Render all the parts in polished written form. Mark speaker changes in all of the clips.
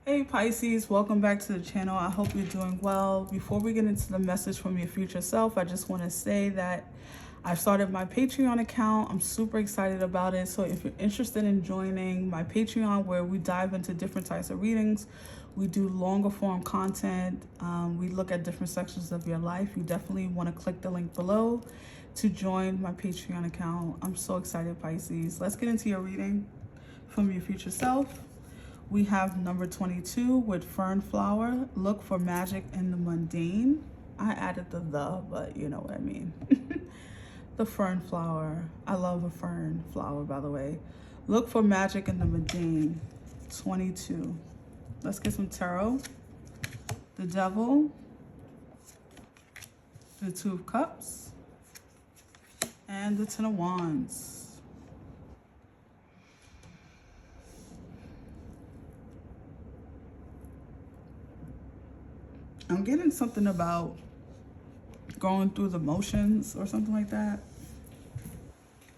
Speaker 1: Hey Pisces, welcome back to the channel. I hope you're doing well. Before we get into the message from your future self, I just want to say that I've started my Patreon account. I'm super excited about it. So if you're interested in joining my Patreon, where we dive into different types of readings, we do longer form content, we look at different sections of your life, you definitely want to click the link below to join my Patreon account. I'm so excited, Pisces. Let's get into your reading from your future self. We have number 22 with fern flower. Look for magic in the mundane. I added the, but you know what I mean. The fern flower. I love a fern flower, by the way. Look for magic in the mundane. 22. Let's get some tarot. The devil. The two of cups. And the 10 of wands. I'm getting something about going through the motions or something like that.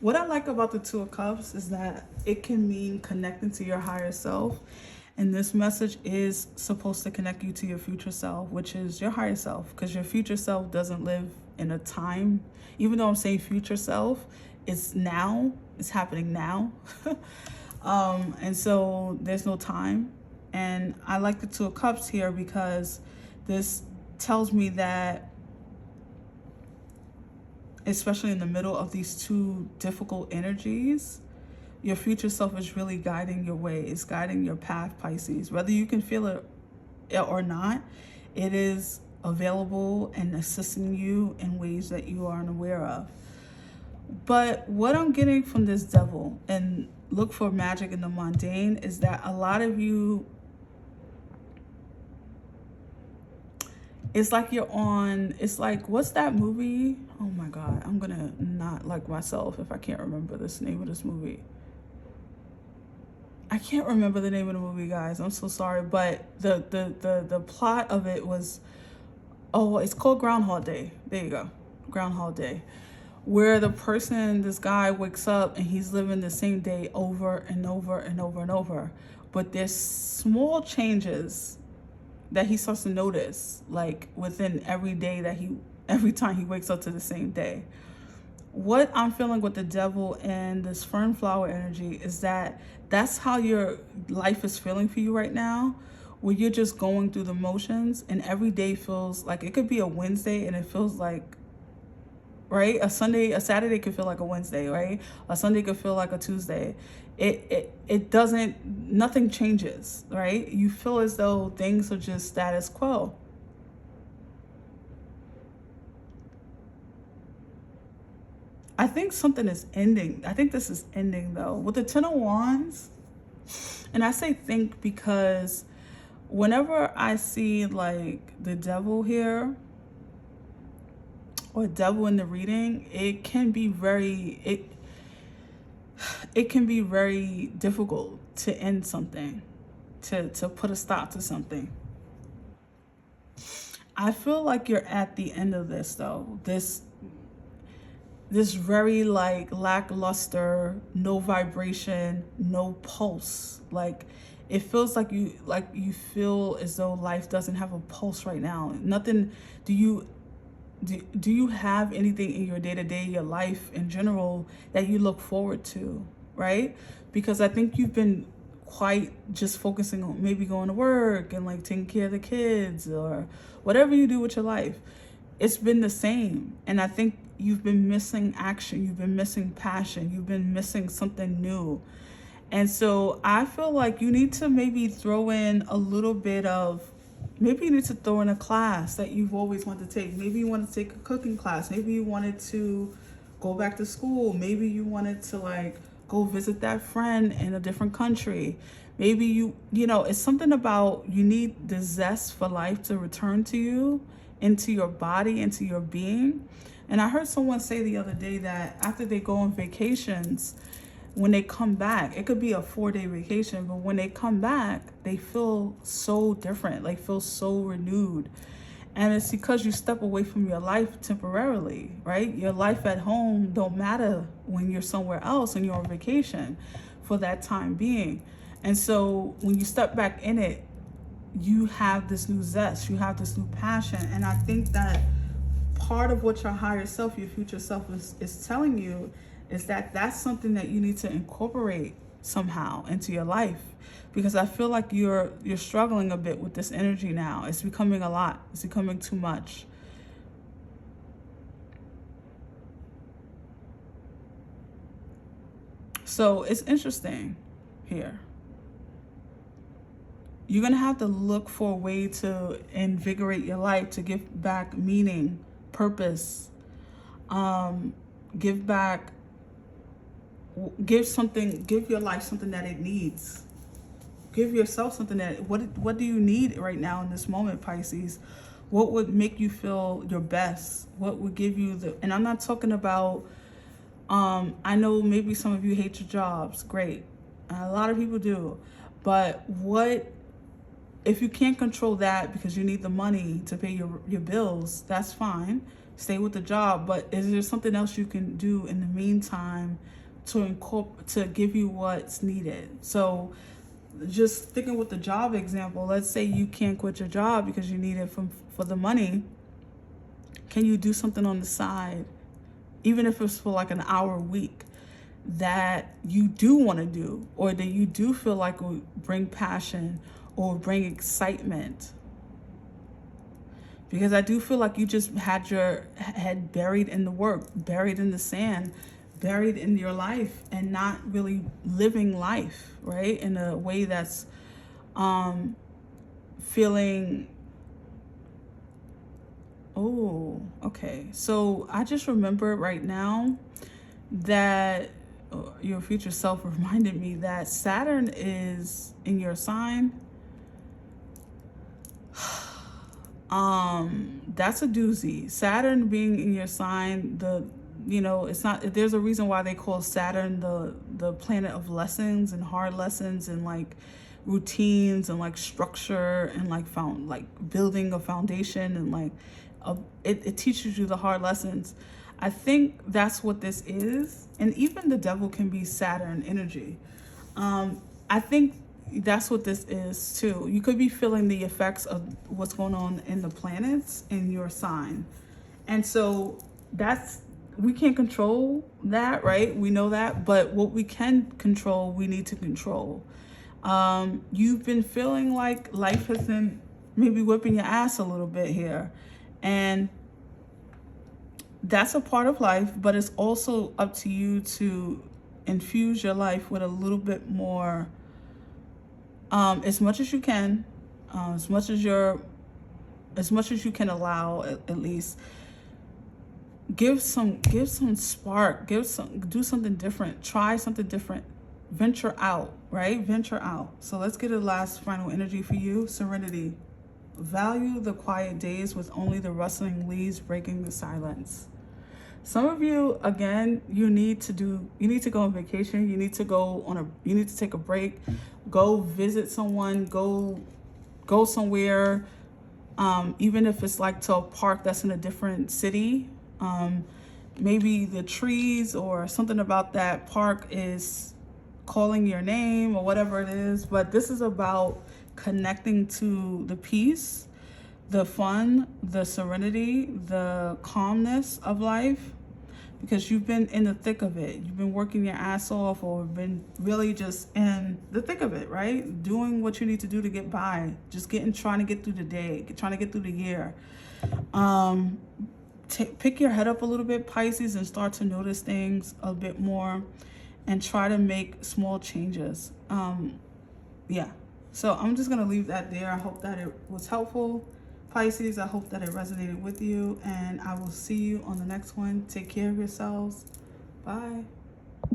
Speaker 1: What I like about the Two of Cups is that it can mean connecting to your higher self. And this message is supposed to connect you to your future self, which is your higher self, because your future self doesn't live in a time. Even though I'm saying future self, it's now, it's happening now. And so there's no time. And I like the Two of Cups here because this tells me that, especially in the middle of these two difficult energies, your future self is really guiding your way. It's guiding your path, Pisces. Whether you can feel it or not, it is available and assisting you in ways that you aren't aware of. But what I'm getting from this devil and look for magic in the mundane is that a lot of you, it's like you're on, it's like, what's that movie? Oh my God, I'm gonna not like myself if I can't remember this name of this movie. I can't remember the name of the movie, guys. I'm so sorry. But the plot of it was, oh, it's called Groundhog Day. There you go. Groundhog Day. Where the person, this guy wakes up and he's living the same day over and over and over and over. But there's small changes that he starts to notice, like within every day that every time he wakes up to the same day. What I'm feeling with the devil and this fern flower energy is that that's how your life is feeling for you right now, where you're just going through the motions and every day feels like, it could be a Wednesday and it feels like, right? A Saturday could feel like a Wednesday, right? A Sunday could feel like a Tuesday. It doesn't, nothing changes, right? You feel as though things are just status quo. I think something is ending. I think this is ending though. With the 10 of Wands, and I say think because whenever I see like the devil here, or devil in the reading, it can be very, it can be very difficult to end something, to put a stop to something. I feel like you're at the end of this though. This very like lackluster, no vibration, no pulse. Like it feels like you feel as though life doesn't have a pulse right now. Nothing. Do you have anything in your day-to-day, your life in general, that you look forward to, right? Because I think you've been quite just focusing on maybe going to work and like taking care of the kids or whatever you do with your life. It's been the same. And I think you've been missing action. You've been missing passion. You've been missing something new. And so I feel like you need to maybe throw in a little bit of, maybe you need to throw in a class that you've always wanted to take. Maybe you want to take a cooking class. Maybe you wanted to go back to school. Maybe you wanted to like go visit that friend in a different country. Maybe you know, it's something about you need the zest for life to return to you, into your body, into your being. And I heard someone say the other day that after they go on vacations, when they come back, it could be a 4-day vacation, but when they come back, they feel so different, like feel so renewed. And it's because you step away from your life temporarily, right? Your life at home don't matter when you're somewhere else and you're on vacation for that time being. And so when you step back in it, you have this new zest, you have this new passion. And I think that part of what your higher self, your future self is telling you is that that's something that you need to incorporate somehow into your life. Because I feel like you're struggling a bit with this energy now. It's becoming a lot. It's becoming too much. So it's interesting here. You're going to have to look for a way to invigorate your life, to give back meaning, purpose, give back, give your life something that it needs. Give yourself something that, what do you need right now in this moment, Pisces? What would make you feel your best? What would give you and I'm not talking about, I know maybe some of you hate your jobs. Great. A lot of people do. But if you can't control that because you need the money to pay your bills, that's fine. Stay with the job. But is there something else you can do in the meantime to give you what's needed? So just sticking with the job example, let's say you can't quit your job because you need it for the money. Can you do something on the side, even if it's for like an hour a week, that you do want to do, or that you do feel like will bring passion or bring excitement? Because I do feel like you just had your head buried in the work, buried in the sand, buried in your life, and not really living life, right? In a way that's feeling, oh, okay. So I just remember right now that your future self reminded me that Saturn is in your sign. That's a doozy. Saturn being in your sign, it's not, there's a reason why they call Saturn the planet of lessons and hard lessons and like routines and like structure and like building a foundation and like it teaches you the hard lessons. I think that's what this is. And even the devil can be Saturn energy. I think that's what this is too. You could be feeling the effects of what's going on in the planets in your sign. And so we can't control that, right? We know that, but what we can control, we need to control. You've been feeling like life has been maybe whipping your ass a little bit here. And that's a part of life, but it's also up to you to infuse your life with a little bit more, as much as you can, as much as you can allow, at least. Give some spark, do something different, try something different, venture out, right? Venture out. So let's get a last final energy for you. Serenity. Value the quiet days with only the rustling leaves breaking the silence. Some of you, again, you need to go on vacation. You need to take a break, go visit someone, go somewhere, even if it's like to a park that's in a different city. Maybe the trees or something about that park is calling your name or whatever it is. But this is about connecting to the peace, the fun, the serenity, the calmness of life, because you've been in the thick of it. You've been working your ass off, or been really just in the thick of it, right? Doing what you need to do to get by, just trying to get through the day, trying to get through the year. Pick your head up a little bit, Pisces, and start to notice things a bit more and try to make small changes. Yeah. So I'm just going to leave that there. I hope that it was helpful, Pisces. I hope that it resonated with you, and I will see you on the next one. Take care of yourselves. Bye.